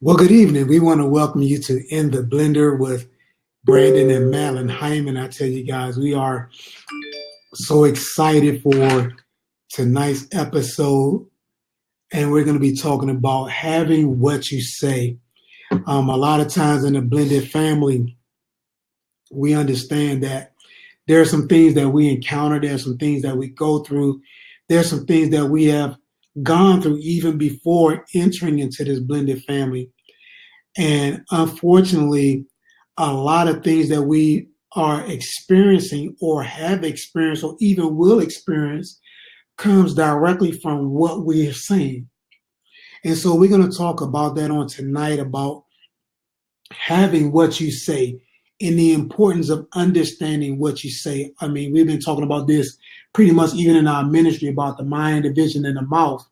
Well, good evening. We want to welcome you to In the Blender with Brandon and Madeline Hyman. I tell you guys, we are so excited for tonight's episode, and we're going to be talking about having what you say. A lot of times in the blended family, we understand that there are some things that we encounter, there are some things that we go through, there are some things that we have gone through even before entering into this blended family. And unfortunately, a lot of things that we are experiencing or have experienced or even will experience comes directly from what we are saying. And so we're going to talk about that on tonight, about having what you say and the importance of understanding what you say. I mean, we've been talking about this pretty much even in our ministry about the mind, the vision, and the mouth.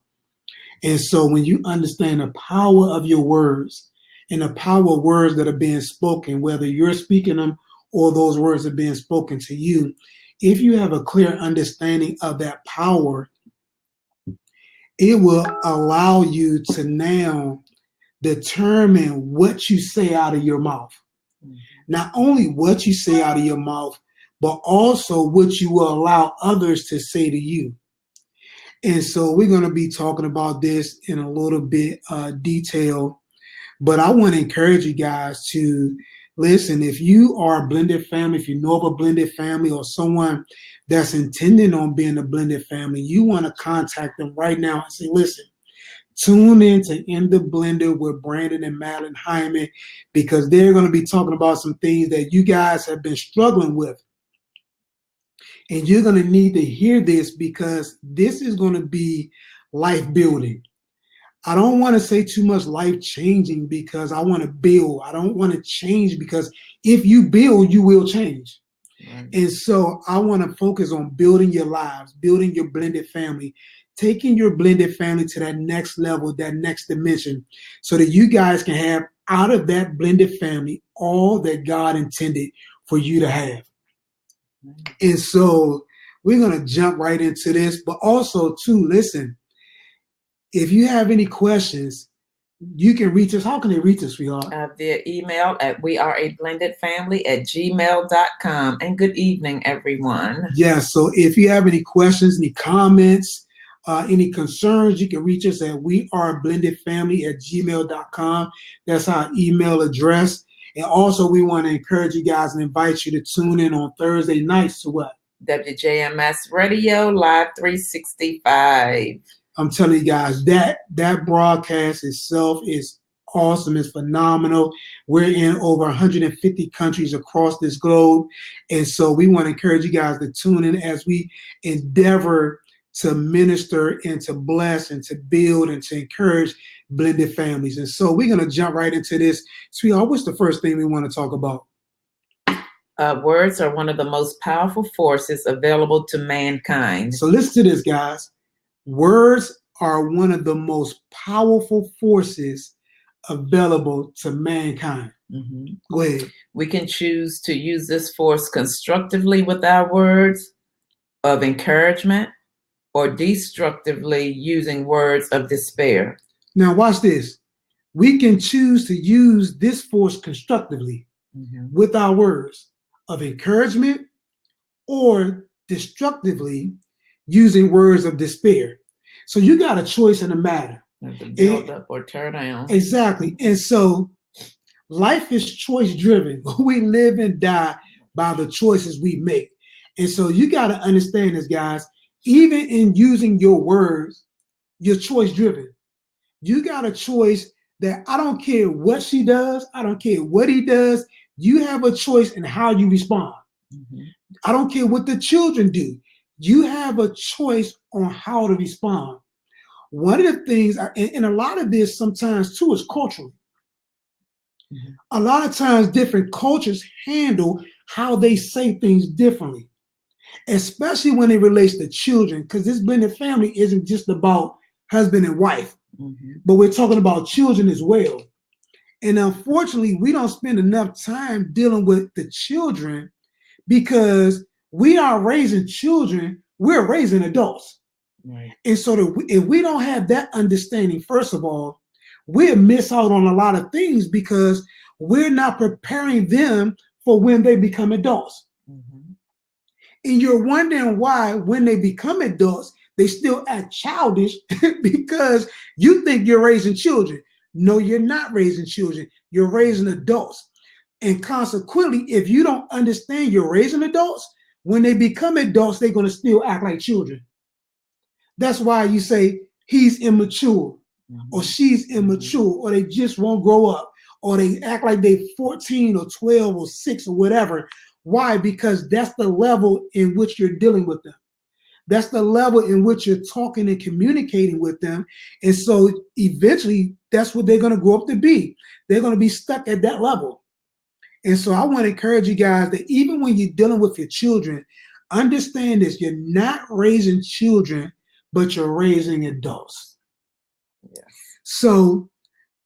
And so when you understand the power of your words and the power of words that are being spoken, whether you're speaking them or those words are being spoken to you, if you have a clear understanding of that power, it will allow you to now determine what you say out of your mouth. Not only what you say out of your mouth, but also what you will allow others to say to you. And so we're going to be talking about this in a little bit detail, but I want to encourage you guys to listen. If you are a blended family, if you know of a blended family or someone that's intending on being a blended family, you want to contact them right now and say, listen, tune in to In the Blender with Brandon and Madeline Hyman, because they're going to be talking about some things that you guys have been struggling with. And you're going to need to hear this because this is going to be life building. I don't want to say too much life changing because I want to build. I don't want to change because if you build, you will change. Right. And so I want to focus on building your lives, building your blended family, taking your blended family to that next level, that next dimension, so that you guys can have out of that blended family all that God intended for you to have. And so we're going to jump right into this, but also too, listen, if you have any questions, you can reach us. How can they reach us, sweetheart? Via email at weareablendedfamily@gmail.com. And good evening, everyone. Yeah, so if you have any questions, any comments, any concerns, you can reach us at weareblendedfamily@gmail.com. That's our email address. And also, we want to encourage you guys and invite you to tune in on Thursday nights to what? WJMS Radio Live 365. I'm telling you guys, that broadcast itself is awesome. It's phenomenal. We're in over 150 countries across this globe. And so we want to encourage you guys to tune in as we endeavor to minister and to bless and to build and to encourage blended families. And so we're going to jump right into this. Sweetheart, what's the first thing we want to talk about? Words are one of the most powerful forces available to mankind. So listen to this, guys. Words are one of the most powerful forces available to mankind. Mm-hmm. Go ahead. We can choose to use this force constructively with our words of encouragement or destructively using words of despair. Now watch this. We can choose to use this force constructively with our words of encouragement or destructively using words of despair. So you got a choice in the matter. To build up or tear down. Exactly. And so life is choice driven. We live and die by the choices we make. And so you got to understand this, guys. Even in using your words, you're choice driven. You got a choice that I don't care what she does. I don't care what he does. You have a choice in how you respond. Mm-hmm. I don't care what the children do. You have a choice on how to respond. One of the things, and a lot of this sometimes too is cultural. Mm-hmm. A lot of times different cultures handle how they say things differently, especially when it relates to children, because this blended family isn't just about husband and wife, but we're talking about children as well. And unfortunately, we don't spend enough time dealing with the children because we are raising children, we're raising adults. Right. And so if we don't have that understanding, first of all, we'll miss out on a lot of things because we're not preparing them for when they become adults. Mm-hmm. And you're wondering why, when they become adults, they still act childish because you think you're raising children. No, you're not raising children. You're raising adults. And consequently, if you don't understand you're raising adults, when they become adults, they're going to still act like children. That's why you say he's immature or she's immature or they just won't grow up or they act like they're 14 or 12 or 6 or whatever. Why? Because that's the level in which you're dealing with them. That's the level in which you're talking and communicating with them. And so eventually that's what they're going to grow up to be. They're going to be stuck at that level. And so I want to encourage you guys that even when you're dealing with your children, understand this, you're not raising children, but you're raising adults. Yes. So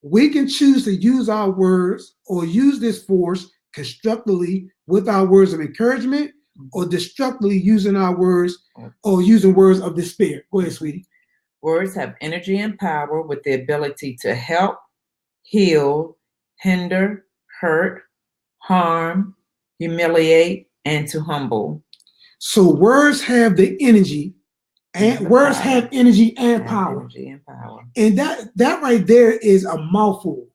we can choose to use our words or use this force constructively with our words of encouragement or destructively using our words or using words of despair. Go ahead, sweetie. Words have energy and power with the ability to help, heal, hinder, hurt, harm, humiliate, and to humble. So words have the energy and words power. have energy and power. Energy and power. And that right there is a mouthful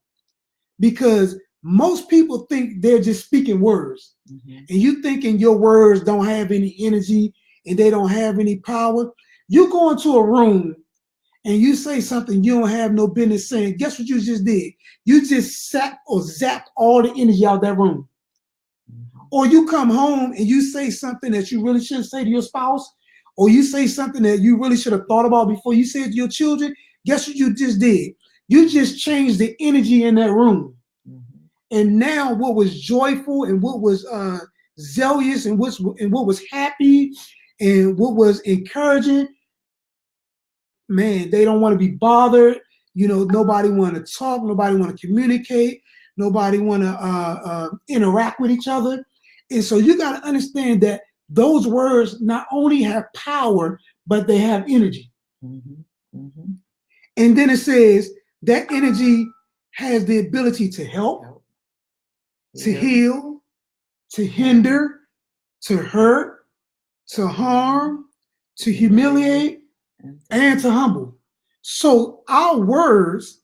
because most people think they're just speaking words. And you thinking your words don't have any energy and they don't have any power. You go into a room and you say something you don't have no business saying. Guess what you just did? You just sat or zapped all the energy out of that room. Or you come home and you say something that you really shouldn't say to your spouse, or you say something that you really should have thought about before you said to your children. Guess what you just did? You just changed the energy in that room. And now what was joyful and what was zealous and what was happy and what was encouraging, man, they don't want to be bothered. You know, nobody want to talk. Nobody want to communicate. Nobody want to interact with each other. And so you got to understand that those words not only have power, but they have energy. And then it says that energy has the ability to help, to heal, to hinder, to hurt, to harm, to humiliate, and to humble. So our words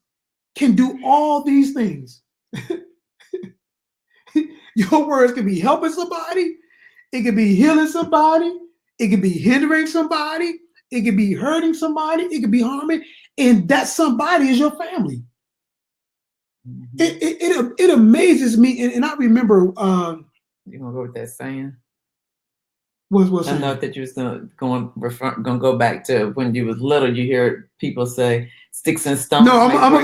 can do all these things. Your words can be helping somebody, it can be healing somebody, it can be hindering somebody, it can be hurting somebody, it can be harming, and that somebody is your family. It amazes me, and I remember. You gonna go with that saying? What's I know that you was gonna go back to when you was little. You hear people say sticks and stones. No, I'm gonna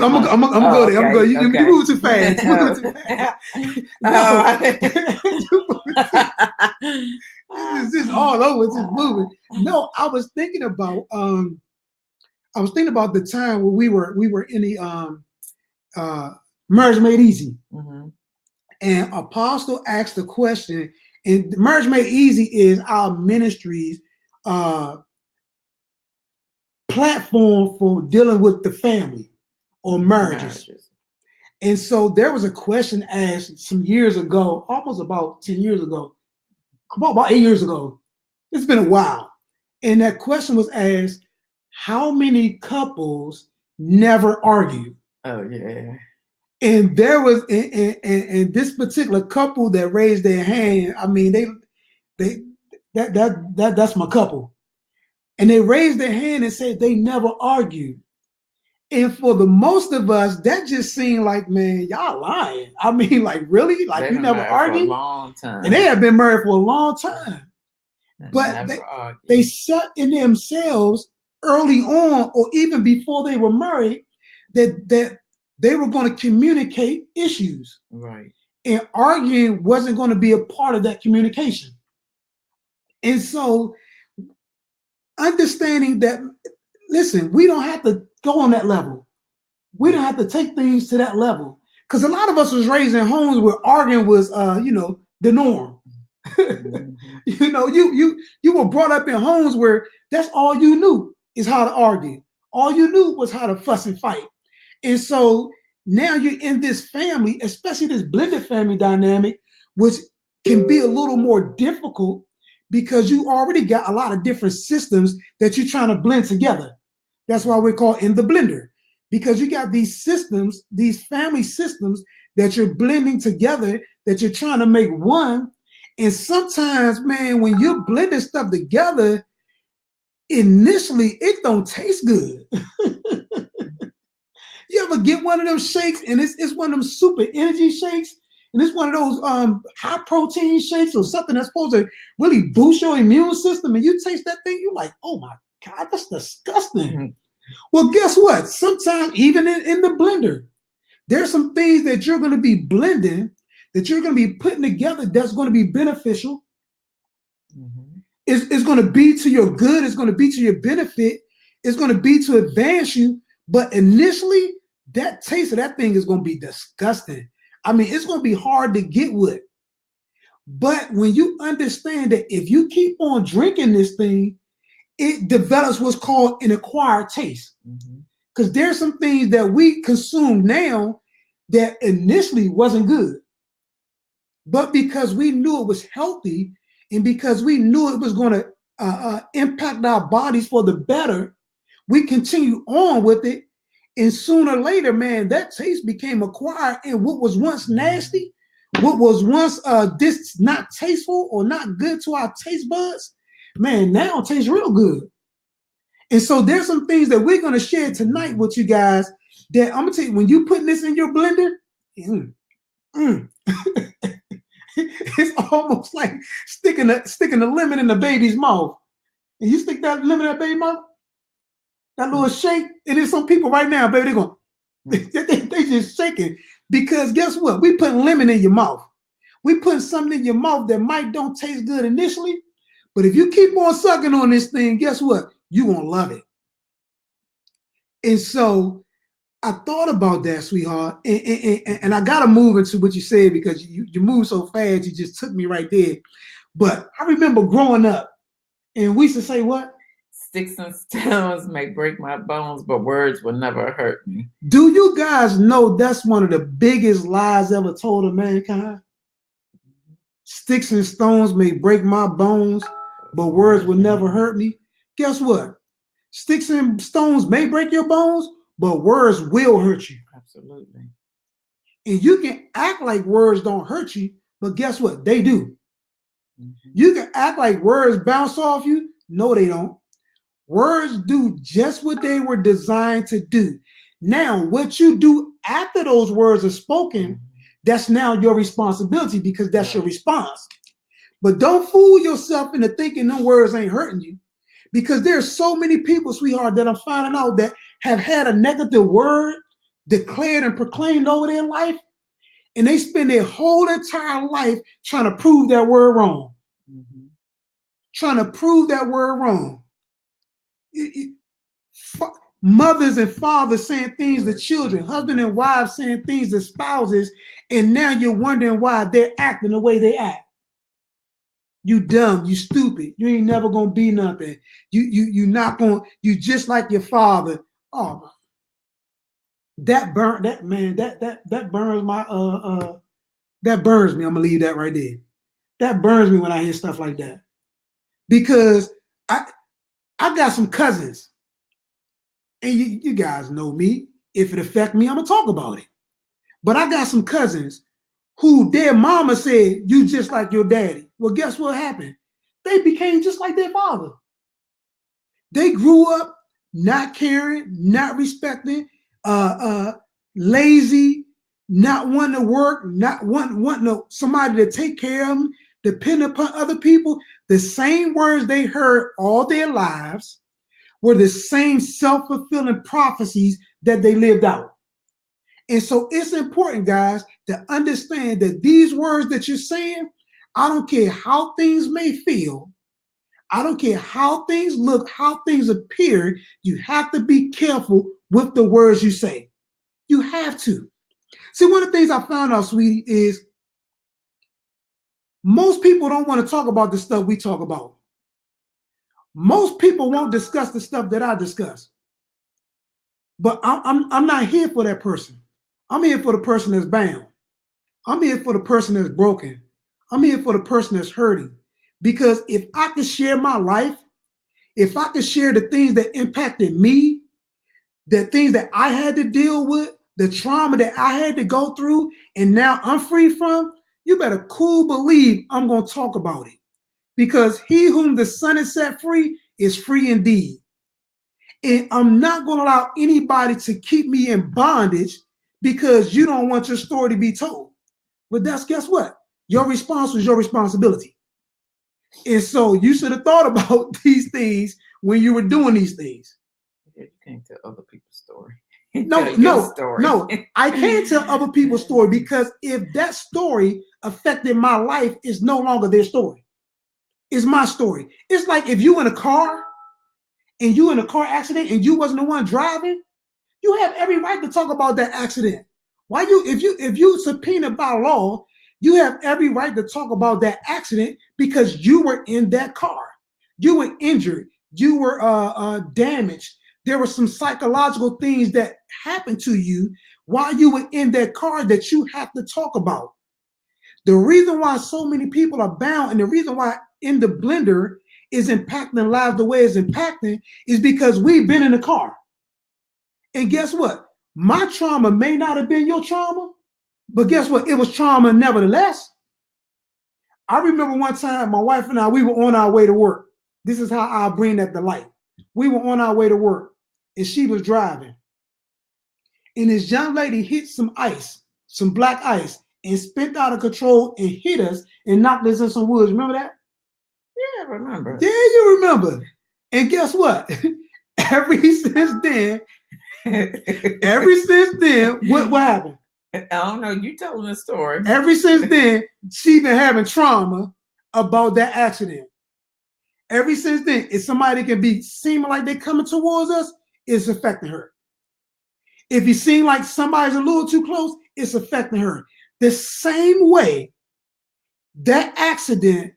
go there. I'm going. You move too fast. You move too fast. This is all over. It's just moving. No, I was thinking about the time when we were in the Marriage Made Easy, and Apostle asked the question. And Marriage Made Easy is our ministry's platform for dealing with the family or marriages. And so there was a question asked some years ago, almost about 10 years ago, about 8 years ago. It's been a while. And that question was asked, how many couples never argue? Oh, yeah. And there was, and this particular couple that raised their hand, I mean, that's my couple. And they raised their hand and said they never argued. And for the most of us, that just seemed like, man, y'all lying. I mean, like, really? Like, you never argued? For a long time. And they had been married for a long time. But they set in themselves early on, or even before they were married, that they were going to communicate issues. Right. And arguing wasn't going to be a part of that communication. And so understanding that, listen, we don't have to go on that level. We don't have to take things to that level. Because a lot of us was raised in homes where arguing was, the norm. You were brought up in homes where that's all you knew is how to argue. All you knew was how to fuss and fight. And so now you're in this family, especially this blended family dynamic, which can be a little more difficult because you already got a lot of different systems that you're trying to blend together. That's why we call in the blender, because you got these systems, these family systems that you're blending together, that you're trying to make one. And sometimes, man, when you're blending stuff together, initially it don't taste good. You ever get one of them shakes and it's one of them super energy shakes, and it's one of those high protein shakes or something that's supposed to really boost your immune system, and you taste that thing, you're like, oh my God, that's disgusting. Mm-hmm. Well, guess what? Sometimes even in the blender, there's some things that you're going to be blending, that you're going to be putting together that's going to be beneficial. Mm-hmm. It's going to be to your good. It's going to be to your benefit. It's going to be to advance you. But initially, that taste of that thing is going to be disgusting. I mean, it's going to be hard to get with. But when you understand that if you keep on drinking this thing, it develops what's called an acquired taste. Because there's some things that we consume now that initially wasn't good. But because we knew it was healthy, and because we knew it was going to impact our bodies for the better, we continue on with it. And sooner or later, man, that taste became acquired. And what was once nasty, what was once not tasteful or not good to our taste buds, man, now it tastes real good. And so there's some things that we're going to share tonight with you guys that I'm going to tell you, when you putting this in your blender, it's almost like sticking a lemon in the baby's mouth. And you stick that lemon in that baby's mouth, that little shake, and there's some people right now, baby, they just shaking. Because guess what? We putting lemon in your mouth. We putting something in your mouth that might don't taste good initially, but if you keep on sucking on this thing, guess what? You're going to love it. And so I thought about that, sweetheart, and I got to move into what you said because you moved so fast, you just took me right there. But I remember growing up, and we used to say what? Sticks and stones may break my bones, but words will never hurt me. Do you guys know that's one of the biggest lies ever told of mankind? Sticks and stones may break my bones, but words will never hurt me. Guess what? Sticks and stones may break your bones, but words will hurt you. Absolutely. And you can act like words don't hurt you, but guess what? They do. Mm-hmm. You can act like words bounce off you. No, they don't. Words do just what they were designed to do. Now, what you do after those words are spoken, that's now your responsibility because that's your response. But don't fool yourself into thinking them words ain't hurting you, because there's so many people, sweetheart, that I'm finding out that have had a negative word declared and proclaimed over their life, and they spend their whole entire life trying to prove that word wrong. Mm-hmm. Trying to prove that word wrong. Mothers and fathers saying things to children, husband and wives saying things to spouses, and now you're wondering why they're acting the way they act. You dumb, you stupid, you ain't never gonna be nothing. You not gonna, you just like your father. Oh, that burns my that burns me. I'm gonna leave that right there. That burns me when I hear stuff like that. Because I got some cousins, and you guys know me. If it affects me, I'm gonna talk about it. But I got some cousins who their mama said, you just like your daddy. Well, guess what happened? They became just like their father. They grew up not caring, not respecting, lazy, not wanting to work, not wanting somebody to take care of them, depend upon other people. The same words they heard all their lives were the same self-fulfilling prophecies that they lived out. And so it's important, guys, to understand that these words that you're saying, I don't care how things may feel, I don't care how things look, how things appear, you have to be careful with the words you say. You have to. See, one of the things I found out, sweetie, is most people don't want to talk about the stuff we talk about. Most people won't discuss the stuff that I discuss. But I'm not here for that person. I'm here for the person that's bound. I'm here for the person that's broken. I'm here for the person that's hurting. Because if I could share my life, if I could share the things that impacted me, the things that I had to deal with, the trauma that I had to go through, and now I'm free from, you better cool believe I'm going to talk about it. Because he whom the Son has set free is free indeed. And I'm not going to allow anybody to keep me in bondage because you don't want your story to be told. But that's, guess what? Your response was your responsibility. And so you should have thought about these things when you were doing these things. You can't tell other people's story. No. I can't tell other people's story because if that story affected my life, it's no longer their story. It's my story. It's like if you in a car and you in a car accident and you wasn't the one driving, you have every right to talk about that accident. Why if you subpoenaed by law, you have every right to talk about that accident because you were in that car. You were injured. You were damaged. There were some psychological things that happened to you while you were in that car that you have to talk about. The reason why so many people are bound and the reason why In the Blender is impacting lives the way it's impacting is because we've been in the car. And guess what? My trauma may not have been your trauma, but guess what? It was trauma nevertheless. I remember one time my wife and I, we were on our way to work. This is how I'll bring that to light. We were on our way to work and she was driving. And this young lady hit some ice, some black ice, and spent out of control and hit us and knocked us in some woods. Remember that? Yeah, I remember. Yeah, you remember. And guess what? Ever since then, what happened? I don't know. You telling the story. Ever since then, she been having trauma about that accident. Ever since then, if somebody can be seeming like they're coming towards us, it's affecting her. If you seem like somebody's a little too close, it's affecting her. The same way that accident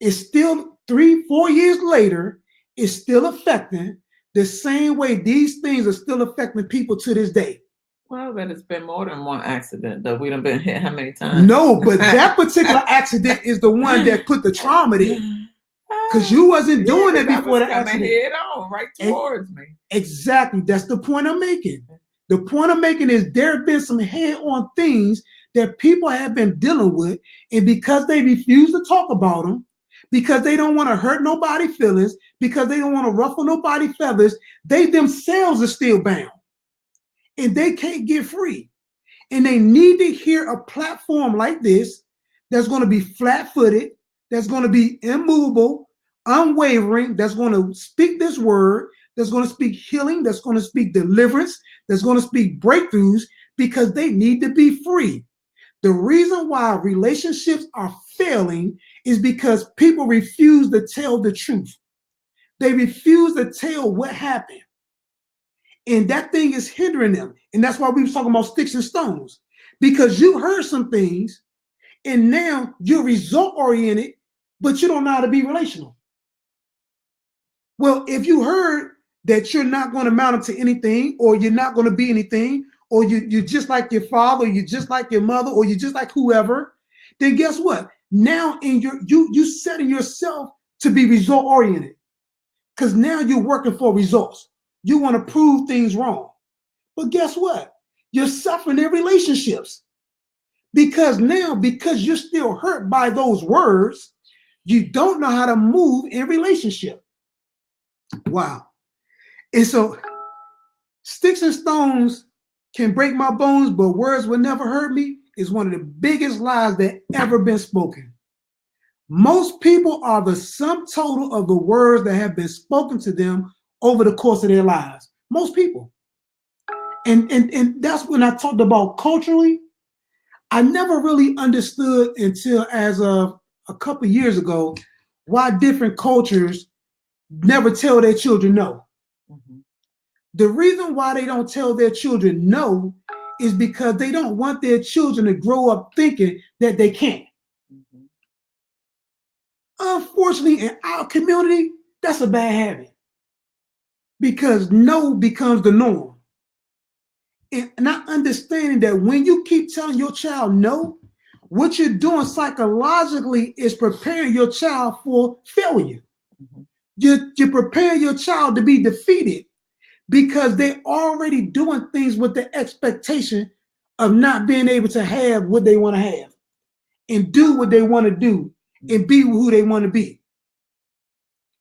is still 3-4 years later, is still affecting the same way these things are still affecting people to this day. Well, but it's been more than one accident, though. We done been hit how many times? No, but that particular accident is the one that put the trauma there. Because you wasn't doing it before the accident. Head on, right towards me. Exactly. That's the point I'm making. The point I'm making is there have been some head-on things that people have been dealing with, and because they refuse to talk about them, because they don't want to hurt nobody's feelings, because they don't want to ruffle nobody's feathers, they themselves are still bound. And they can't get free. And they need to hear a platform like this that's going to be flat-footed, that's going to be immovable, unwavering, that's going to speak this word, that's going to speak healing, that's going to speak deliverance, that's going to speak breakthroughs, because they need to be free. The reason why relationships are failing is because people refuse to tell the truth. They refuse to tell what happened. And that thing is hindering them. And that's why we were talking about sticks and stones. Because you heard some things and now you're result oriented, but you don't know how to be relational. Well, if you heard that you're not going to amount up to anything, or you're not going to be anything, or you're just like your father, or you're just like your mother, or you're just like whoever, then guess what? Now you setting yourself to be result oriented. Because now you're working for results. You want to prove things wrong. But guess what? You're suffering in relationships. Because you're still hurt by those words, you don't know how to move in relationship. Wow. And so sticks and stones can break my bones, but words will never hurt me is one of the biggest lies that ever been spoken. Most people are the sum total of the words that have been spoken to them over the course of their lives. Most people. And that's when I talked about culturally. I never really understood until as of a couple of years ago why different cultures never tell their children no. Mm-hmm. The reason why they don't tell their children no is because they don't want their children to grow up thinking that they can't. Mm-hmm. Unfortunately, in our community, that's a bad habit because no becomes the norm. And not understanding that when you keep telling your child no, what you're doing psychologically is preparing your child for failure. Mm-hmm. You're preparing your child to be defeated because they're already doing things with the expectation of not being able to have what they want to have and do what they want to do and be who they want to be.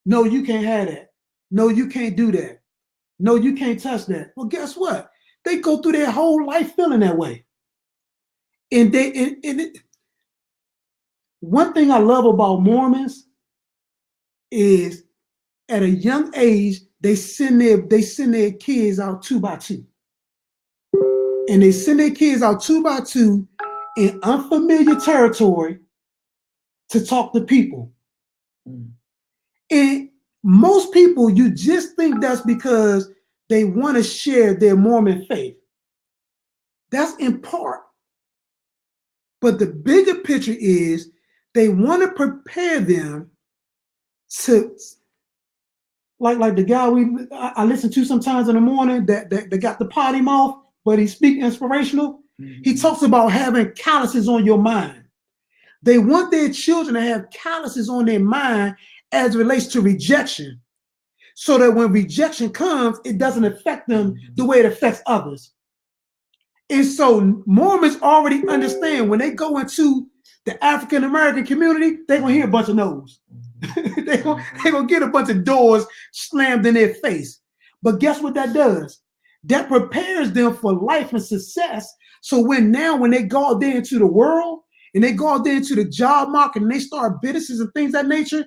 No, you can't have that. No, you can't do that. No, you can't touch that. Well, guess what? They go through their whole life feeling that way. And one thing I love about Mormons is at a young age, they send their kids out 2 by 2. And they send their kids out 2 by 2 in unfamiliar territory to talk to people. Mm. And most people, you just think that's because they want to share their Mormon faith. That's in part. But the bigger picture is they want to prepare them to, like the guy I listen to sometimes in the morning that got the potty mouth, but he speaks inspirational. Mm-hmm. He talks about having calluses on your mind. They want their children to have calluses on their mind as it relates to rejection, so that when rejection comes, it doesn't affect them the way it affects others. And so Mormons already understand when they go into the African American community, they're gonna hear a bunch of no's. They're gonna get a bunch of doors slammed in their face. But guess what that does? That prepares them for life and success. So when they go out there into the world and they go out there into the job market and they start businesses and things of that nature,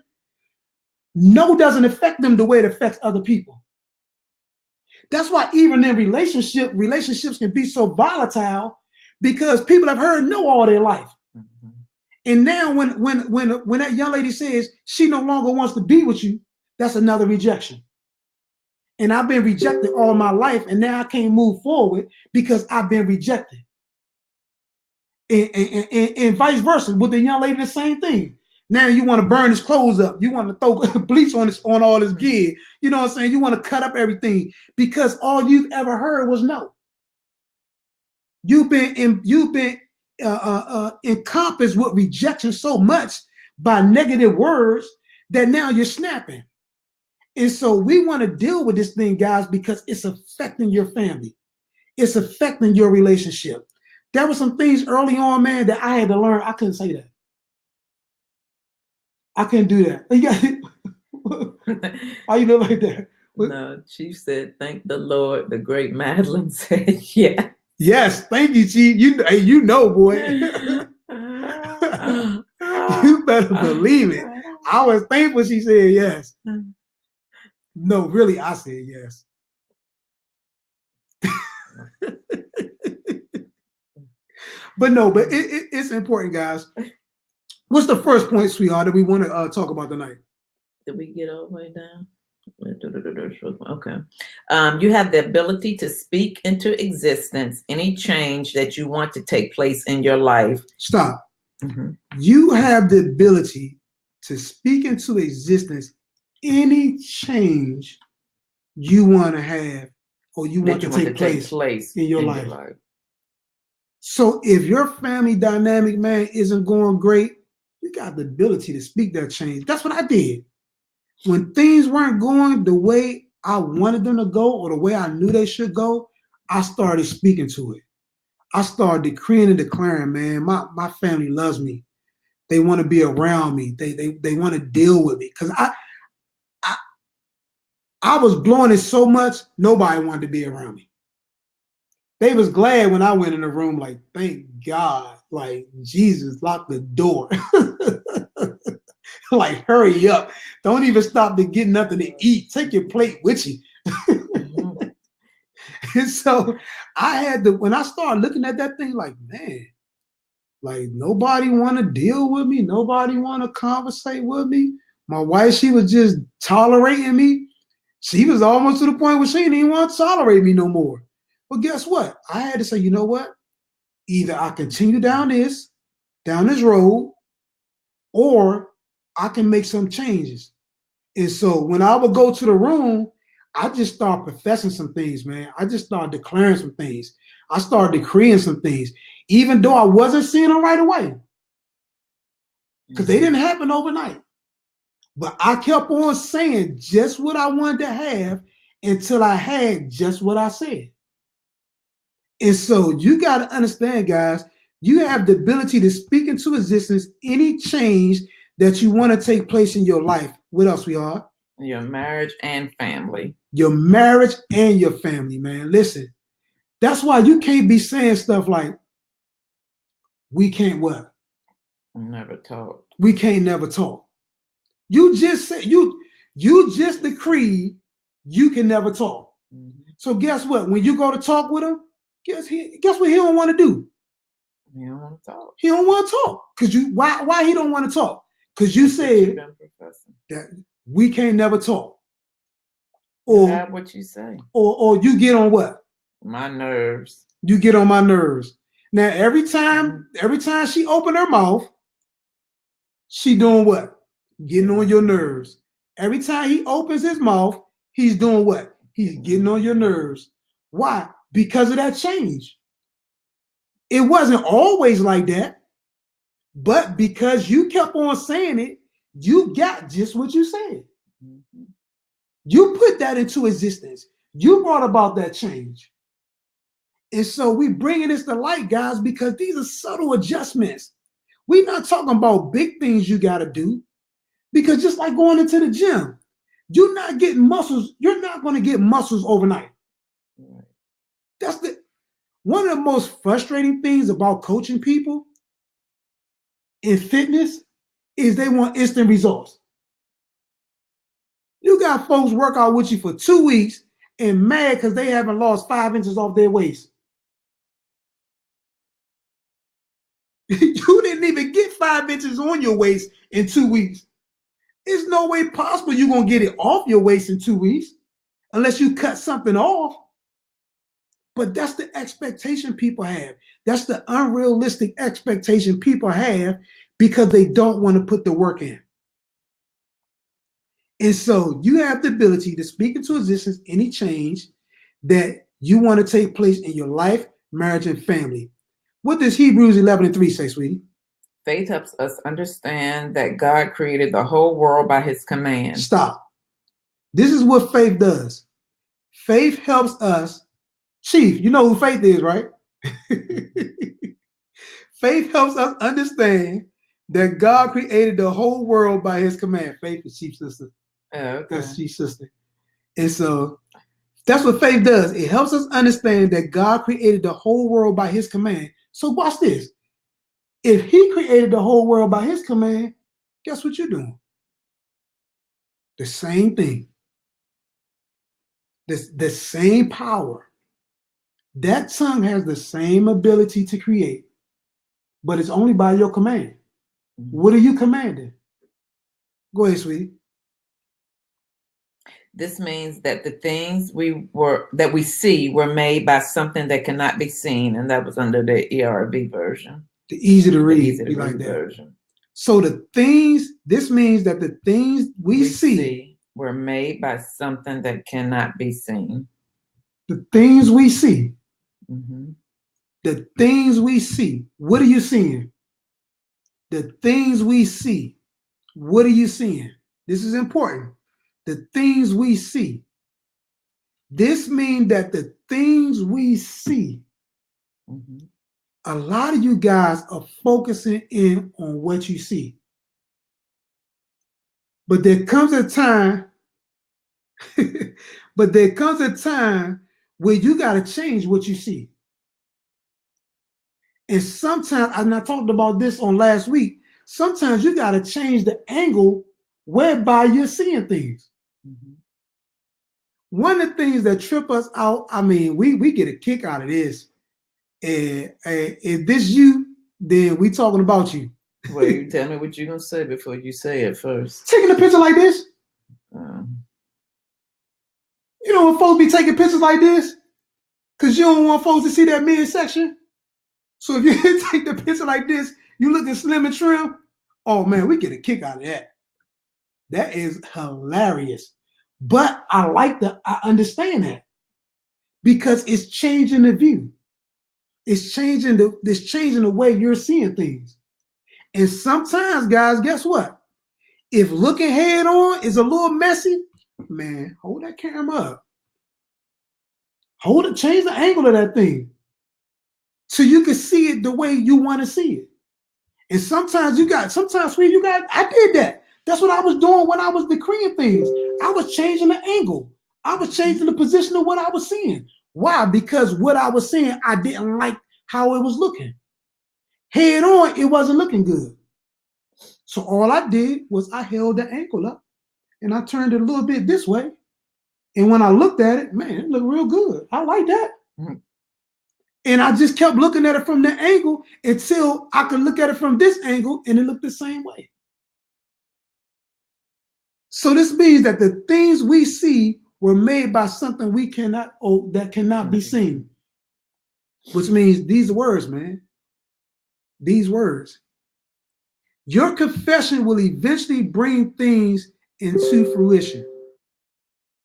no doesn't affect them the way it affects other people. That's why even in relationships can be so volatile, because people have heard no all their life. Mm-hmm. And now when that young lady says she no longer wants to be with you, that's another rejection. And I've been rejected all my life, and now I can't move forward because I've been rejected. And vice versa with the young lady, the same thing. Now you want to burn his clothes up. You want to throw bleach on all his gear. You know what I'm saying? You want to cut up everything because all you've ever heard was no. You've been encompassed with rejection so much by negative words that now you're snapping. And so we want to deal with this thing, guys, because it's affecting your family. It's affecting your relationship. There were some things early on, man, that I had to learn. I couldn't say that. I couldn't do that. How you know like that? No, Chief said, "Thank the Lord." The great Madeline said, "Yeah." Yes, thank you, Chief. You know, boy. You better believe it. I was thankful she said yes. No, really, I said yes. But it's important, guys. What's the first point, sweetheart, that we want to talk about tonight? Did we get all the way down? Okay. You have the ability to speak into existence any change that you want to take place in your life. Stop. Mm-hmm. You have the ability to speak into existence any change you want to have or you want to take place in your life. So if your family dynamic, man, isn't going great, you got the ability to speak that change. That's what I did. When things weren't going the way I wanted them to go or the way I knew they should go, I started speaking to it. I started decreeing and declaring, man, my family loves me. They want to be around me. They want to deal with me. Because I was blowing it so much, nobody wanted to be around me. They was glad when I went in the room, like, thank God, like, Jesus locked the door. Like, hurry up. Don't even stop to get nothing to eat. Take your plate with you. Mm-hmm. And so I had to, when I started looking at that thing, like, man, like, nobody want to deal with me. Nobody want to conversate with me. My wife, she was just tolerating me. She was almost to the point where she didn't even want to tolerate me no more. But guess what? I had to say, you know what? Either I continue down this road, or I can make some changes. And so when I would go to the room, I just start professing some things, man. I just start declaring some things. I started decreeing some things, even though I wasn't seeing them right away, because they didn't happen overnight. But I kept on saying just what I wanted to have until I had just what I said. And so you got to understand, guys, you have the ability to speak into existence any change that you want to take place in your life. What else we are? Your marriage and family. Your marriage and your family, man. Listen, that's why you can't be saying stuff like, we can't what? Never talk. We can't never talk. You just said you just decreed you can never talk. Mm-hmm. So guess what? When you go to talk with him, guess what he don't want to do? He don't want to talk. He don't want to talk. Because you why he don't want to talk? Because you said that we can't never talk. Or have what you say. Or you get on what? My nerves. You get on my nerves. Now every time she open her mouth, she doing what? Getting on your nerves. Every time he opens his mouth, he's doing what? He's getting on your nerves. Why? Because of that change. It wasn't always like that, but because you kept on saying it, you got just what you said. Mm-hmm. You put that into existence. You brought about that change. And so we bringing this to light, guys, because these are subtle adjustments. We're not talking about big things you got to do, because just like going into the gym, you're not getting muscles. You're not going to get muscles overnight. Right. That's one of the most frustrating things about coaching people in fitness is they want instant results. You got folks work out with you for 2 weeks and mad because they haven't lost 5 inches off their waist. You didn't even get 5 inches on your waist in 2 weeks. There's no way possible you're going to get it off your waist in 2 weeks unless you cut something off. But that's the expectation people have. That's the unrealistic expectation people have because they don't want to put the work in. And so you have the ability to speak into existence any change that you want to take place in your life, marriage, and family. What does Hebrews 11:3 say, sweetie? Faith helps us understand that God created the whole world by his command. Stop. This is what faith does. Faith helps us. Chief, you know who faith is, right? Faith helps us understand that God created the whole world by his command. Faith is Chief's sister. Oh, okay. That's Chief's sister. And so that's what faith does. It helps us understand that God created the whole world by his command. So watch this. If he created the whole world by his command, guess what you're doing? The same thing. The same power. That tongue has the same ability to create, but it's only by your command. What are you commanding? Go ahead, sweetie. This means that the things that we see were made by something that cannot be seen, and that was under the ERV version. The easy to read, like that. Version. So this means that the things we see were made by something that cannot be seen. The things we see. Mm-hmm. The things we see. What are you seeing? The things we see. What are you seeing? This is important. The things we see. This means that the things we see, mm-hmm. A lot of you guys are focusing in on what you see. But there comes a time, where you got to change what you see. And sometimes, and I talked about this on last week, sometimes you got to change the angle whereby you're seeing things. Mm-hmm. One of the things that trip us out, I mean, we get a kick out of this. And if this you, then we talking about you. Well, you tell me what you're going to say before you say it first. Taking a picture like this. You know when folks be taking pictures like this? Because you don't want folks to see that midsection. So if you take the picture like this, you looking slim and trim. Oh man, we get a kick out of that. That is hilarious. But I understand that because it's changing the view. It's changing the way you're seeing things. And sometimes, guys, guess what? If looking head on is a little messy, man, hold that camera up. Hold it, change the angle of that thing so you can see it the way you want to see it. And sometimes I did that. That's what I was doing when I was decreeing things. I was changing the angle. I was changing the position of what I was seeing. Why? Because what I was seeing, I didn't like how it was looking. Head on, it wasn't looking good. So all I did was I held the ankle up and I turned it a little bit this way. And when I looked at it, man, it looked real good. I like that. Mm-hmm. And I just kept looking at it from that angle until I could look at it from this angle and it looked the same way. So this means that the things we see were made by something that cannot be seen. Which means these words, man. These words. Your confession will eventually bring things into fruition.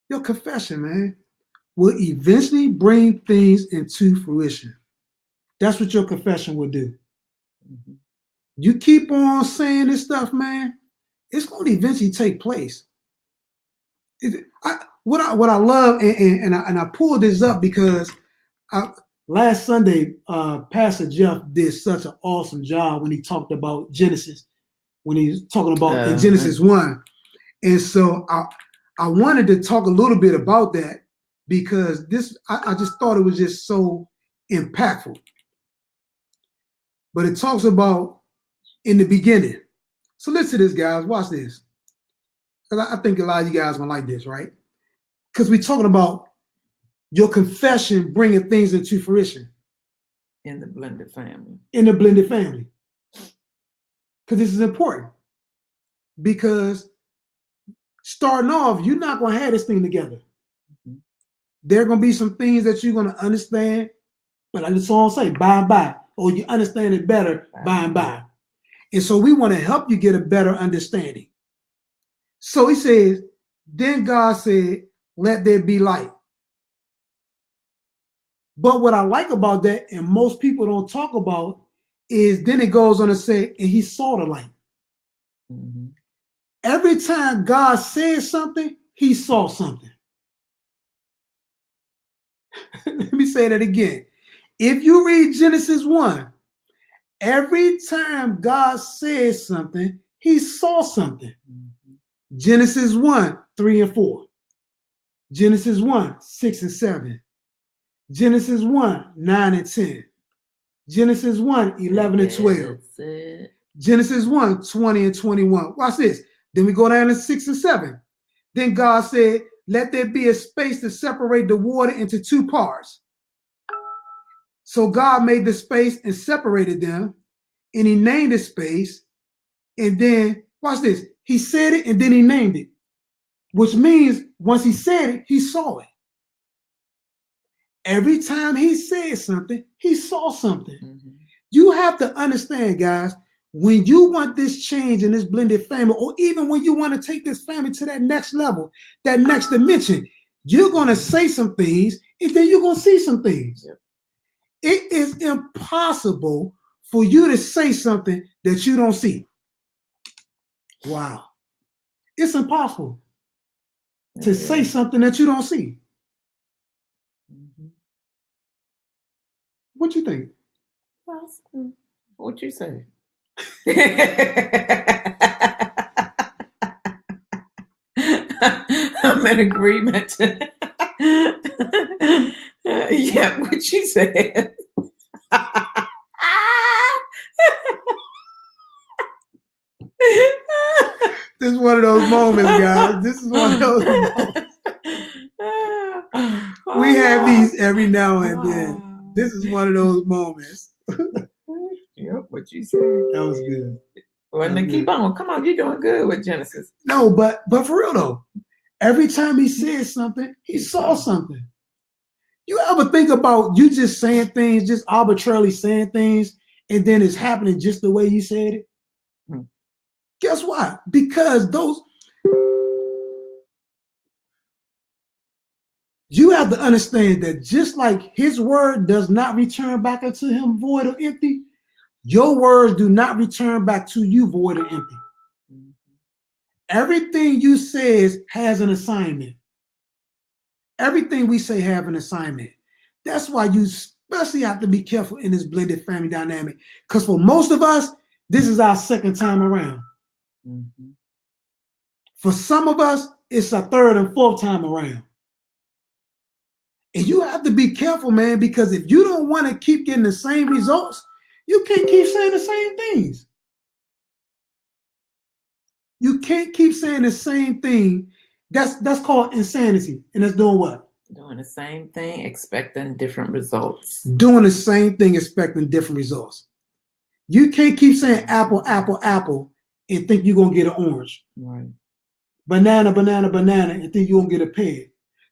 Your confession, man, will eventually bring things into fruition. That's what your confession will do. Mm-hmm. You keep on saying this stuff, man, it's going to eventually take place. What I love, and I pulled this up because last Sunday, Pastor Jeff did such an awesome job when he talked about Genesis, when he's talking about in Genesis 1. And so I wanted to talk a little bit about that because I just thought it was just so impactful. But it talks about in the beginning. So listen to this, guys. Watch this. Because I think a lot of you guys are going to like this, right? Because we're talking about your confession bringing things into fruition. In the blended family. In the blended family. Because this is important. Because starting off, you're not going to have this thing together. Mm-hmm. There are going to be some things that you're going to understand, but like the song say, by and by, or you understand it better by and by. And so we want to help you get a better understanding. So he says, then God said, let there be light. But what I like about that, and most people don't talk about, is then it goes on to say, and he saw the light. Mm-hmm. Every time God said something, he saw something. Let me say that again. If you read Genesis 1, every time God says something, he saw something. Mm-hmm. Genesis 1, 3 and 4. Genesis 1, 6 and 7. Genesis 1, 9 and 10. Genesis 1, 11 and 12. Genesis 1, 20 and 21. Watch this. Then we go down to 6 and 7. Then God said, let there be a space to separate the water into two parts. So God made the space and separated them, and he named the space. And then, watch this. He said it, and then he named it, which means once he said it, he saw it. Every time he said something, he saw something. Mm-hmm. You have to understand, guys, when you want this change in this blended family, or even when you want to take this family to that next level, that next dimension, you're going to say some things, and then you're going to see some things. Yep. It is impossible for you to say something that you don't see. Wow. It's impossible to say something that you don't see. Mm-hmm. What you think? What you say? I'm in agreement. Yeah, what she said. This is one of those moments, guys. This is one of those moments. We have these every now and then. This is one of those moments. Yep, what you said. That was good. Well, then keep on. Come on, you're doing good with Genesis. No, but for real though, every time he said something, he saw something. You ever think about you just saying things, just arbitrarily saying things, and then it's happening just the way you said it? Hmm. Guess why? Because You have to understand that just like his word does not return back unto him void or empty, your words do not return back to you void or empty. Mhm. Everything you says has an assignment. Everything we say have an assignment. That's why you especially have to be careful in this blended family dynamic. Because for most of us, this is our second time around. Mhm. For some of us, it's a third and fourth time around. And you have to be careful, man, because if you don't want to keep getting the same results, you can't keep saying the same things. You can't keep saying the same thing. That's called insanity. And that's doing what? Doing the same thing, expecting different results. Doing the same thing, expecting different results. You can't keep saying apple, apple, apple, and think you're going to get an orange. Right. Banana, banana, banana, and think you're going to get a pear.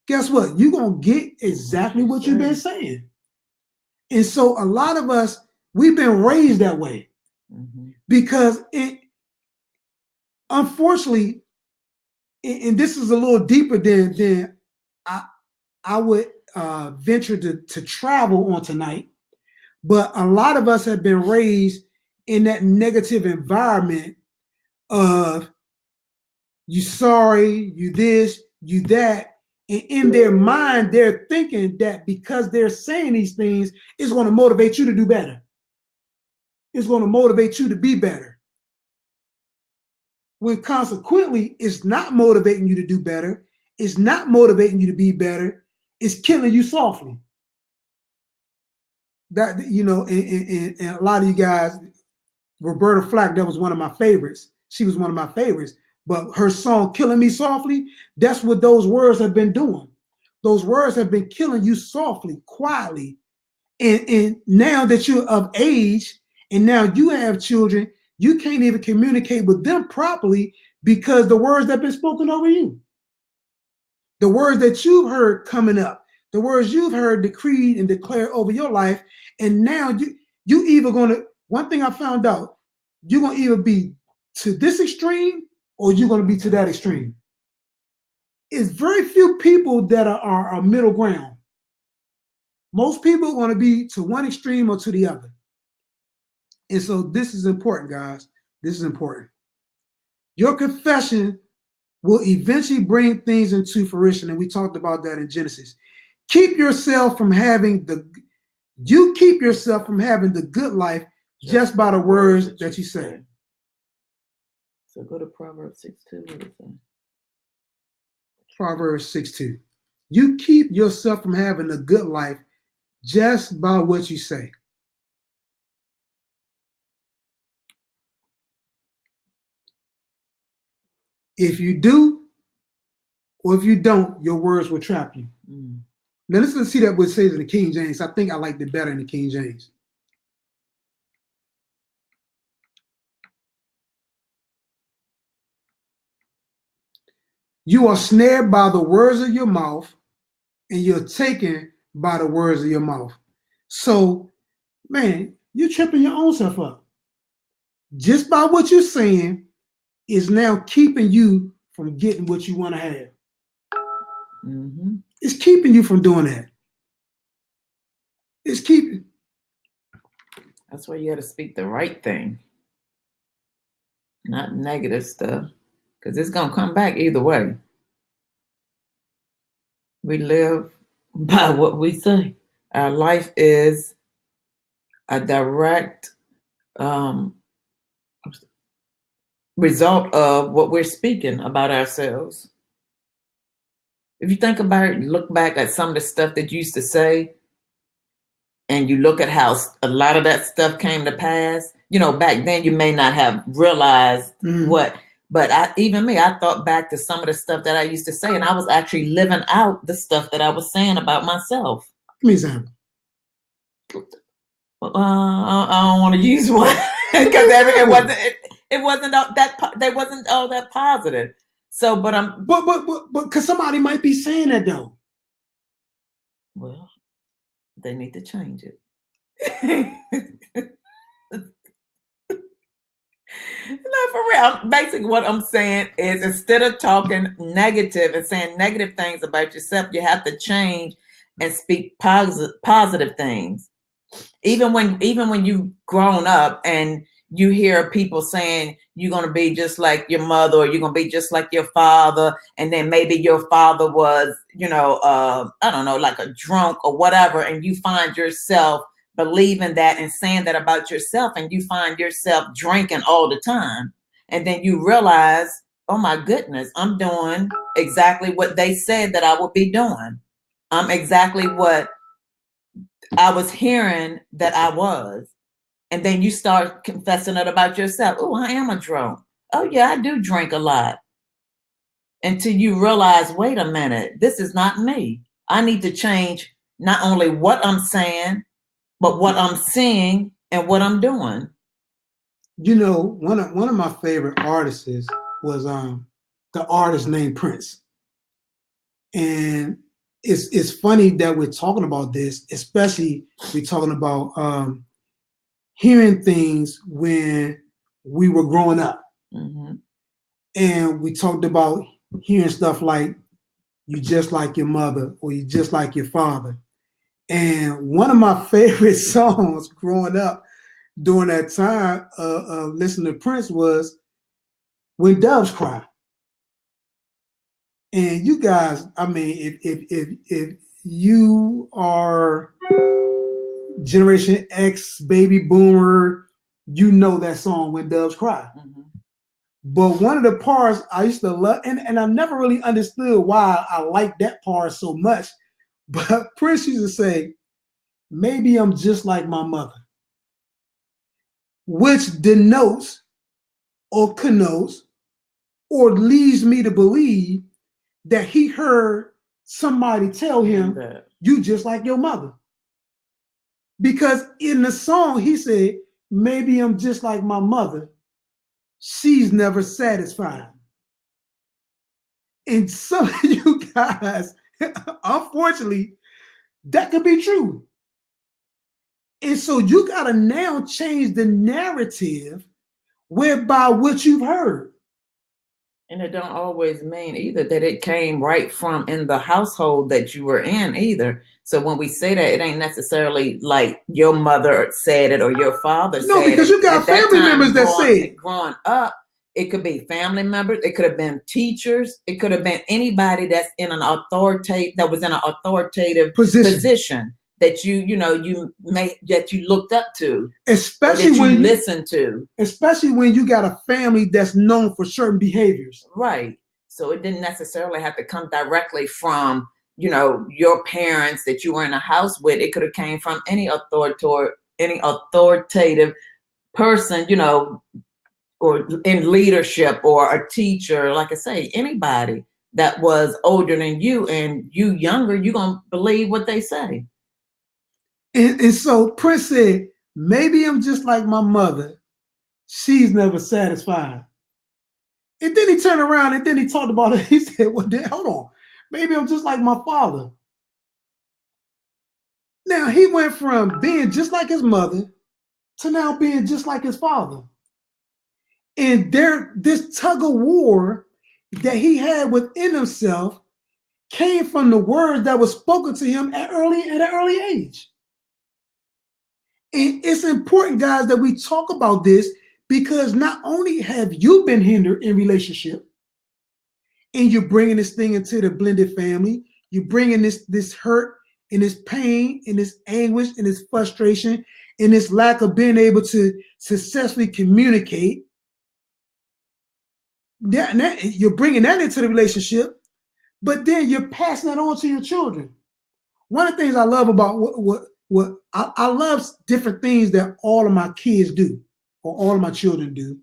Guess what? You're going to get exactly what you've been saying. And so a lot of us, we've been raised that way. Mm-hmm. Because it, unfortunately, and this is a little deeper than I would venture to travel on tonight, but a lot of us have been raised in that negative environment of you sorry, you this, you that. And in their mind, they're thinking that because they're saying these things, it's going to motivate you to do better. It's going to motivate you to be better. When consequently, it's not motivating you to do better. It's not motivating you to be better. It's killing you softly. That, you know, and a lot of you guys, Roberta Flack, that was one of my favorites. She was one of my favorites. But her song, Killing Me Softly, that's what those words have been doing. Those words have been killing you softly, quietly. And now that you're of age and now you have children, you can't even communicate with them properly because the words that have been spoken over you, the words that you've heard coming up, the words you've heard decreed and declared over your life. And now you either going to, one thing I found out, you're going to either be to this extreme or you're going to be to that extreme. It's very few people that are middle ground. Most people are going to be to one extreme or to the other. And so this is important, guys. This is important. Your confession will eventually bring things into fruition. And we talked about that in Genesis. Keep yourself from having the good life just by the words that you say. So go to Proverbs 6:2. What is that? Proverbs 6:2. You keep yourself from having a good life just by what you say. If you do, or if you don't, your words will trap you. Mm. Now let's see that what it says in the King James. I think I liked it better in the King James. You are snared by the words of your mouth, and you're taken by the words of your mouth. So, man, you're tripping your own self up. Just by what you're saying is now keeping you from getting what you want to have. Mm-hmm. It's keeping you from doing that. It's keeping. That's why you got to speak the right thing, not negative stuff, because it's going to come back either way. We live by what we say. Our life is a direct result of what we're speaking about ourselves. If you think about it, look back at some of the stuff that you used to say, and you look at how a lot of that stuff came to pass. You know, back then you may not have realized what, but I thought back to some of the stuff that I used to say, and I was actually living out the stuff that I was saying about myself. Give me an example. I don't want to use one because it wasn't all that positive. So, but because somebody might be saying that though. Well, they need to change it. Not for real. Basically, what I'm saying is instead of talking negative and saying negative things about yourself, you have to change and speak positive things. Even when you've grown up and you hear people saying you're going to be just like your mother or you're going to be just like your father, and then maybe your father was, I don't know, like a drunk or whatever, and you find yourself believing that and saying that about yourself, and you find yourself drinking all the time, and then you realize, oh my goodness, I'm doing exactly what they said that I would be doing. I'm exactly what I was hearing that I was. And then you start confessing it about yourself. Oh, I am a drunk. Oh, yeah, I do drink a lot. Until you realize, wait a minute, this is not me. I need to change not only what I'm saying, but what I'm seeing and what I'm doing. One of my favorite artists was the artist named Prince. And it's funny that we're talking about this, especially we're talking about hearing things when we were growing up. Mm-hmm. And we talked about hearing stuff like, you just like your mother or you just like your father. And one of my favorite songs growing up during that time of listening to Prince was When Doves Cry. And you guys, I mean, if you are Generation X, baby boomer, you know that song When Doves Cry. Mm-hmm. But one of the parts I used to love, and I never really understood why I liked that part so much, but Prince used to say, maybe I'm just like my mother, which denotes or connotes or leads me to believe that he heard somebody tell him, you just like your mother. Because in the song, he said, maybe I'm just like my mother. She's never satisfied. And some of you guys, unfortunately, that could be true. And so you got to now change the narrative whereby what you've heard. And it don't always mean either that it came right from in the household that you were in either. So when we say that, it ain't necessarily like your mother said it or your father said it. No, because you got family members that say it. Growing up, it could be family members. It could have been teachers. It could have been anybody that's in an authoritative position that you looked up to, especially when you listened to, especially when you got a family that's known for certain behaviors. Right. So it didn't necessarily have to come directly from your parents that you were in a house with. It could have came from any authoritative person, or in leadership, or a teacher, like I say, anybody that was older than you and you younger, you're going to believe what they say. And so Prince said, maybe I'm just like my mother. She's never satisfied. And then he turned around and then he talked about it. He said, well, then, hold on. Maybe I'm just like my father. Now, he went from being just like his mother to now being just like his father. And this tug of war that he had within himself came from the words that was spoken to him at an early age. And it's important, guys, that we talk about this, because not only have you been hindered in relationship, and you're bringing this thing into the blended family, you're bringing this hurt and this pain and this anguish and this frustration and this lack of being able to successfully communicate. You're bringing that into the relationship, but then you're passing it on to your children. One of the things I love about what I love different things that all of my kids do, or all of my children do.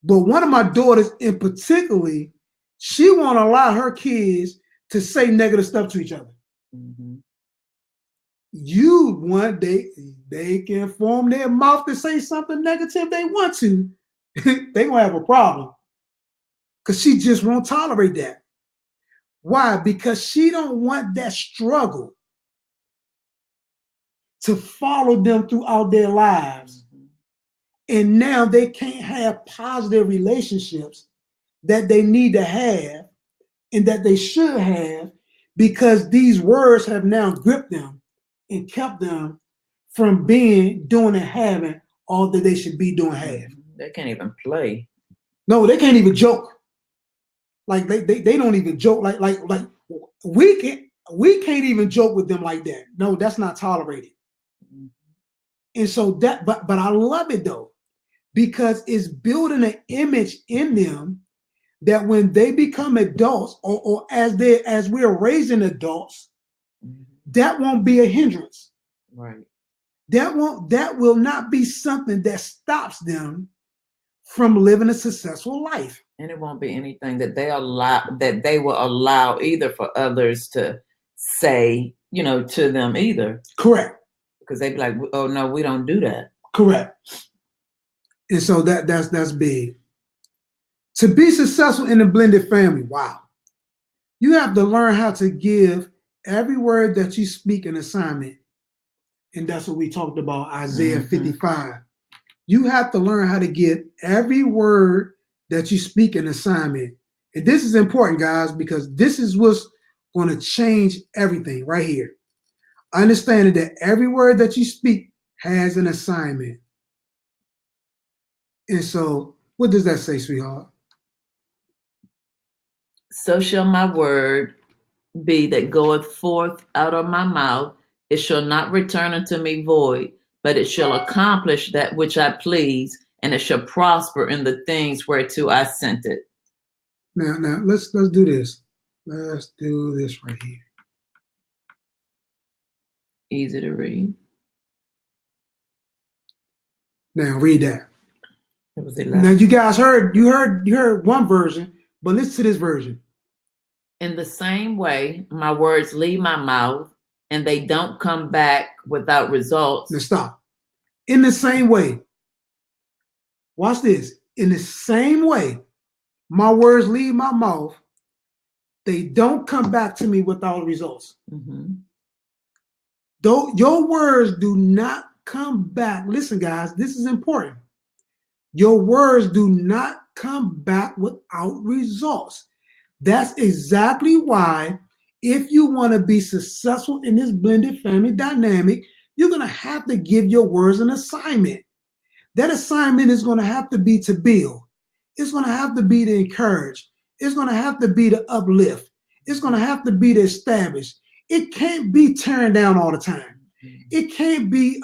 But one of my daughters in particularly, she won't allow her kids to say negative stuff to each other. Mm-hmm. They can form their mouth to say something negative they want to. They're gonna have a problem. Because she just won't tolerate that. Why? Because she don't want that struggle to follow them throughout their lives. And now they can't have positive relationships that they need to have and that they should have, because these words have now gripped them and kept them from doing and having all that they should be doing have. They can't even play. No, they can't even joke. Like they don't even joke. Like we can't even joke with them like that. No, that's not tolerated. Mm-hmm. And so but I love it though, because it's building an image in them that when they become adults, or as we're raising adults, mm-hmm. that won't be a hindrance. Right. That will not be something that stops them from living a successful life. And it won't be anything that they will allow either for others to say, to them either. Correct. Because they'd be like, oh no, we don't do that. Correct. And so that's big. To be successful in a blended family, wow. You have to learn how to give every word that you speak an assignment. And that's what we talked about, Isaiah 55. You have to learn how to give every word that you speak an assignment. And this is important, guys, because this is what's going to change everything right here. Understanding that every word that you speak has an assignment. And so, what does that say, sweetheart? So shall my word be that goeth forth out of my mouth. It shall not return unto me void, but it shall accomplish that which I please, and it shall prosper in the things whereto I sent it. Now let's do this. Let's do this right here. Easy to read. Now read that. It was 11. Now you guys heard one version, but listen to this version. In the same way, my words leave my mouth, and they don't come back without results. Now stop. In the same way. Watch this. In the same way, my words leave my mouth. They don't come back to me without results. Mm-hmm. Though your words do not come back. Listen, guys, this is important. Your words do not come back without results. That's exactly why, if you want to be successful in this blended family dynamic, you're going to have to give your words an assignment. That assignment is going to have to be to build. It's going to have to be to encourage. It's going to have to be to uplift. It's going to have to be to establish. It can't be tearing down all the time. It can't be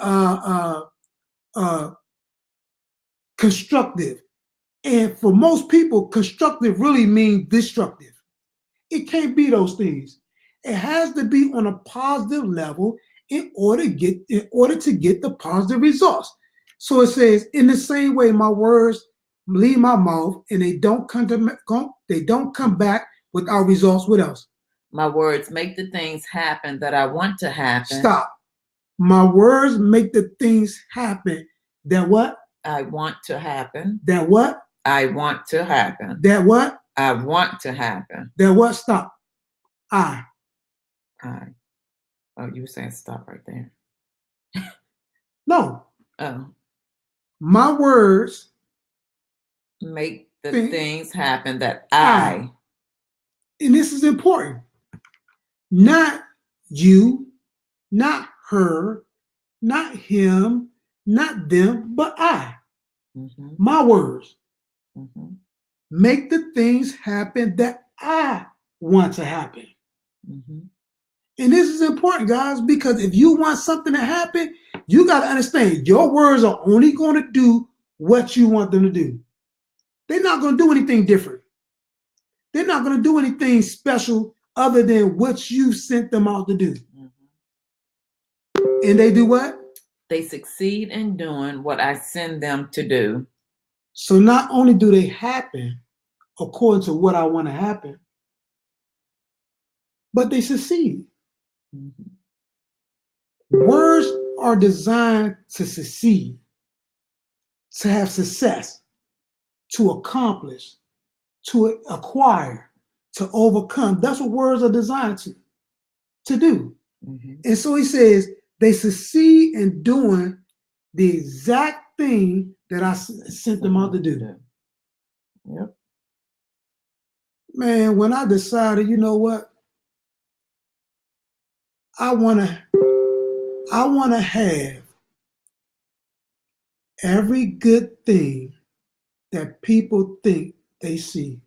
constructive. And for most people, constructive really means destructive. It can't be those things. It has to be on a positive level in order to get the positive results. So it says, in the same way, my words leave my mouth, and they don't come back without results. What else? My words make the things happen that I want to happen. Stop. My words make the things happen that what? I want to happen. That what? I want to happen. That what? I want to happen. That what? Stop. I. Oh, you were saying stop right there. No. Oh. My words make the things happen that I. And this is important. Not you, not her, not him, not them, but I. Mm-hmm. My words. Mm-hmm. Make the things happen that I want to happen. Mm-hmm. And this is important, guys, because if you want something to happen, you got to understand your words are only going to do what you want them to do. They're not going to do anything different. They're not going to do anything special other than what you sent them out to do. Mm-hmm. And they do what? They succeed in doing what I send them to do. So not only do they happen according to what I want to happen, but they succeed. Mm-hmm. Words are designed to succeed, to have success, to accomplish, to acquire, to overcome. That's what words are designed to do. Mm-hmm. And so he says they succeed in doing the exact thing that I sent them out to do. Yep. Man, when I decided, you know what? I want to have every good thing that people think they see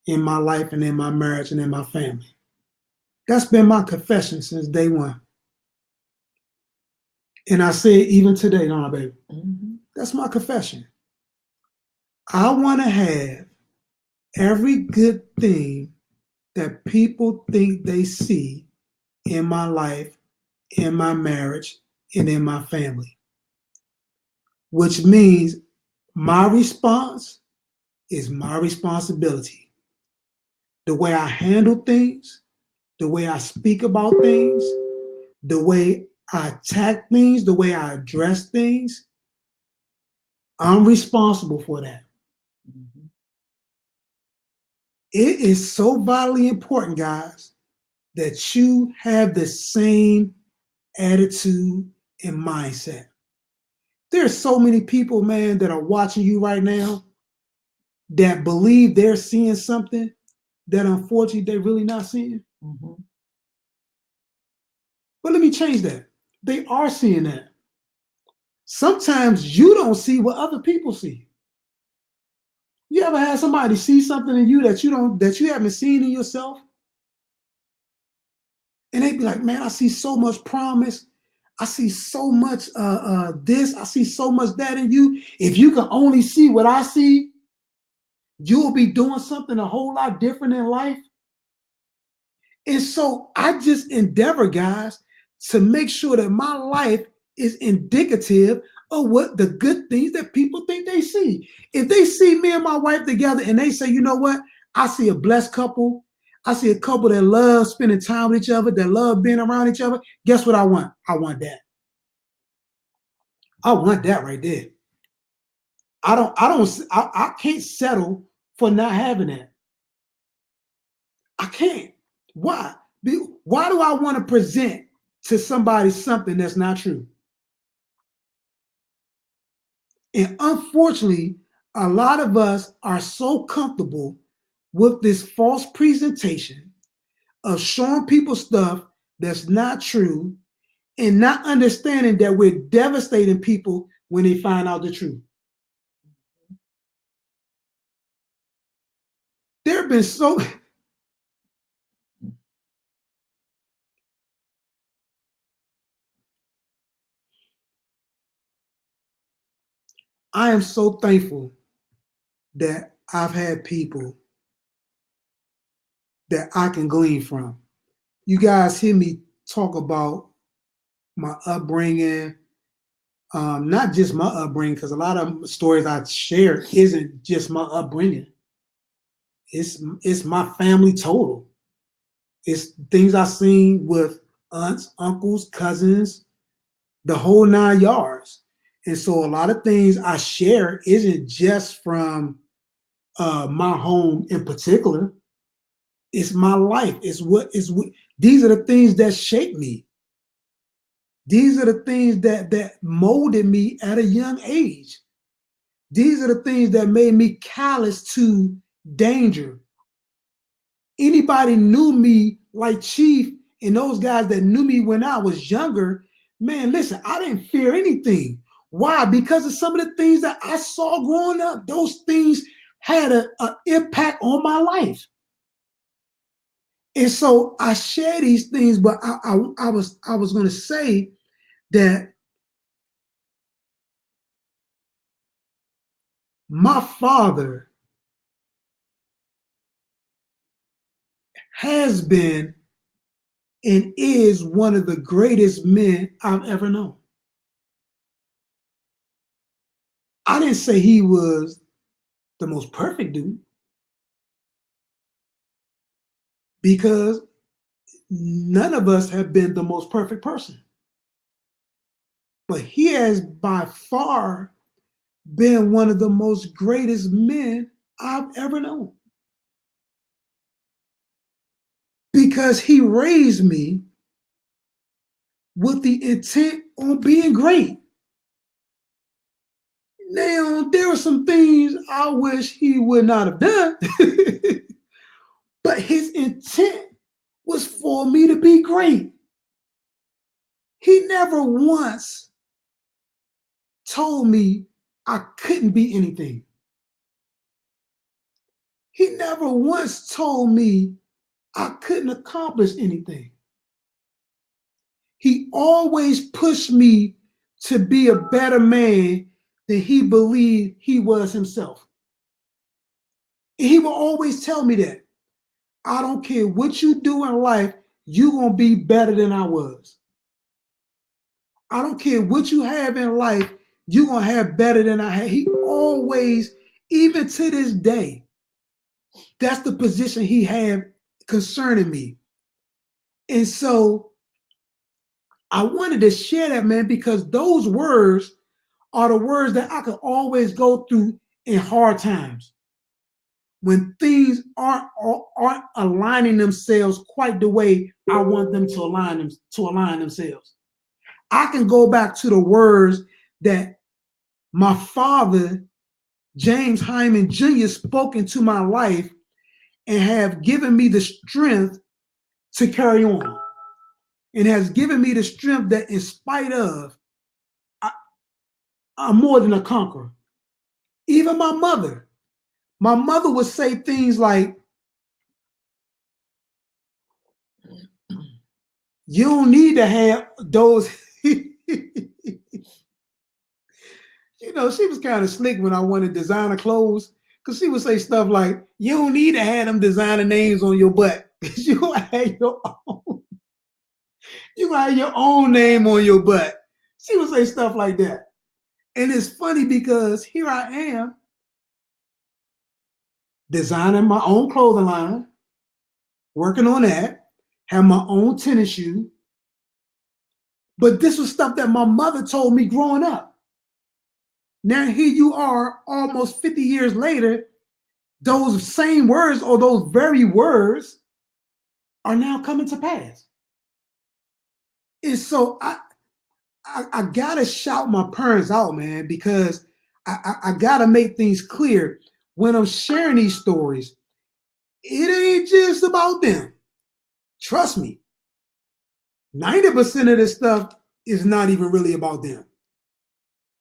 in my life and in my marriage and in my family. That's been my confession since day one. And I say it even today, don't I, baby? Mm-hmm. That's my confession. I want to have every good thing that people think they see in my life, in my marriage, and in my family. Which means my response is my responsibility. The way I handle things, the way I speak about things, the way I attack things, the way I address things, I'm responsible for that. Mm-hmm. It is so vitally important, guys, that you have the same attitude and mindset. There's so many people, man, that are watching you right now that believe they're seeing something that unfortunately they're really not seeing. Mm-hmm. But let me change that. They are seeing that. Sometimes you don't see what other people see. You ever had somebody see something in you that you haven't seen in yourself? And they be like, man, I see so much promise. I see so much this. I see so much that in you. If you can only see what I see, you'll be doing something a whole lot different in life. And so I just endeavor, guys, to make sure that my life is indicative of what the good things that people think they see. If they see me and my wife together and they say, you know what, I see a blessed couple. I see a couple that love spending time with each other, that love being around each other. Guess what I want? I want that. I want that right there. I can't settle for not having that. I can't. Why? Why do I want to present to somebody something that's not true? And unfortunately, a lot of us are so comfortable with this false presentation of showing people stuff that's not true and not understanding that we're devastating people when they find out the truth. There have been so I am so thankful that I've had people that I can glean from. You guys hear me talk about my upbringing, not just my upbringing, because a lot of stories I share isn't just my upbringing. It's my family total. It's things I've seen with aunts, uncles, cousins, the whole 9 yards. And so a lot of things I share isn't just from my home in particular. It's my life. These are the things that shape me. These are the things that molded me at a young age. These are the things that made me callous to danger. Anybody knew me like Chief and those guys that knew me when I was younger, man, listen, I didn't fear anything. Why? Because of some of the things that I saw growing up. Those things had an impact on my life. And so I share these things, but I was going to say that my father has been and is one of the greatest men I've ever known. I didn't say he was the most perfect dude because none of us have been the most perfect person. But he has by far been one of the most greatest men I've ever known. Because he raised me with the intent on being great. Now, there were some things I wish he would not have done, but his intent was for me to be great. He never once told me I couldn't be anything. He never once told me I couldn't accomplish anything. He always pushed me to be a better man than he believed he was himself. And he will always tell me that. I don't care what you do in life, you're going to be better than I was. I don't care what you have in life, you're going to have better than I had. He always, even to this day, that's the position he had concerning me. And so I wanted to share that, man, because those words are the words that I could always go through in hard times. When things aren't aligning themselves quite the way I want them to align themselves. I can go back to the words that my father, James Hyman Jr., spoke into my life and have given me the strength to carry on. And has given me the strength that in spite of, I'm more than a conqueror. Even my mother would say things like, you don't need to have those. You know, she was kind of slick when I wanted designer clothes, because she would say stuff like, you don't need to have them designer names on your butt. You gonna have your own. You gonna have your own name on your butt. She would say stuff like that. And it's funny because here I am designing my own clothing line, working on that, have my own tennis shoe. But this was stuff that my mother told me growing up. Now here you are almost 50 years later, those same words or those very words are now coming to pass. And so I gotta shout my parents out, man, because I gotta make things clear. When I'm sharing these stories, it ain't just about them. Trust me. 90% of this stuff is not even really about them.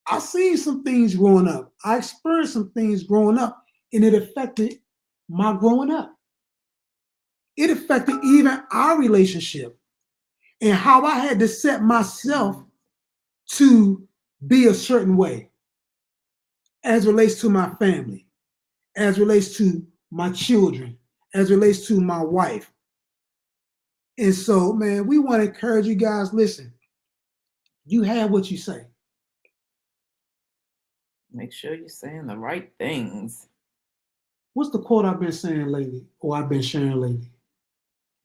I seen some things growing up. I experienced some things growing up, and it affected my growing up. It affected even our relationship and how I had to set myself to be a certain way as relates to my family, as relates to my children, as relates to my wife. And so, man, we want to encourage you guys, listen, you have what you say. Make sure you're saying the right things. What's the quote I've been saying lately, or I've been sharing lately?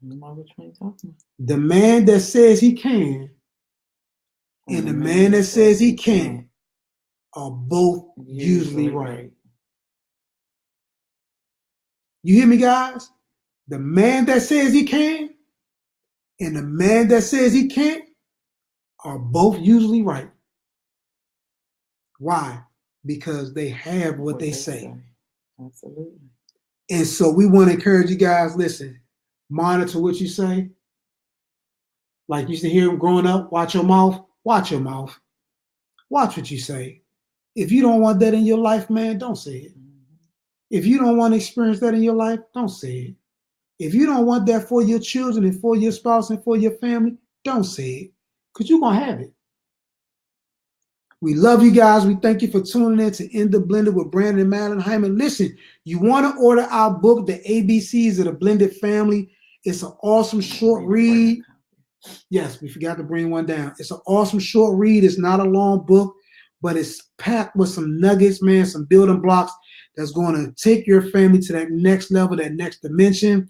I don't know which one you're talking about. The man that says he can and the man that says he can't are both usually right. You hear me, guys? The man that says he can and the man that says he can't are both usually right. Why? Because they have what they say. Absolutely. And so we want to encourage you guys, listen, monitor what you say. Like you used to hear growing up, watch your mouth. Watch your mouth. Watch what you say. If you don't want that in your life, man, don't say it. If you don't want to experience that in your life, don't say it. If you don't want that for your children and for your spouse and for your family, don't say it, because you're going to have it. We love you guys. We thank you for tuning in to In the Blender with Brandon and Madeline Hyman. Listen, you want to order our book, The ABCs of the Blended Family. It's an awesome short read. Yes, we forgot to bring one down. It's an awesome short read. It's not a long book, but it's packed with some nuggets, man, some building blocks that's going to take your family to that next level, that next dimension.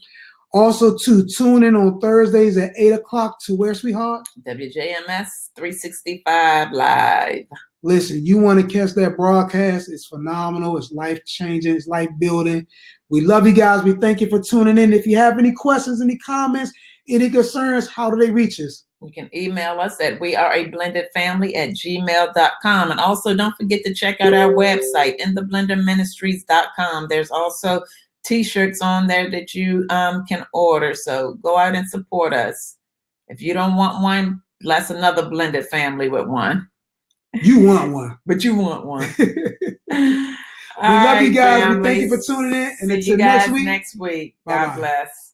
Also, tune in on Thursdays at 8 o'clock to where, sweetheart? WJMS 365 Live. Listen, you want to catch that broadcast. It's phenomenal. It's life-changing. It's life-building. We love you guys. We thank you for tuning in. If you have any questions, any comments, any concerns, how do they reach us? You can email us at weareablendedfamily@gmail.com. And also don't forget to check out our website, intheblenderministries.com. There's also t-shirts on there that you can order. So go out and support us. If you don't want one, that's another blended family with one. You want one. But you want one. We love you guys. We thank you for tuning in. And See until you guys next week. next week. Bye-bye. God bless.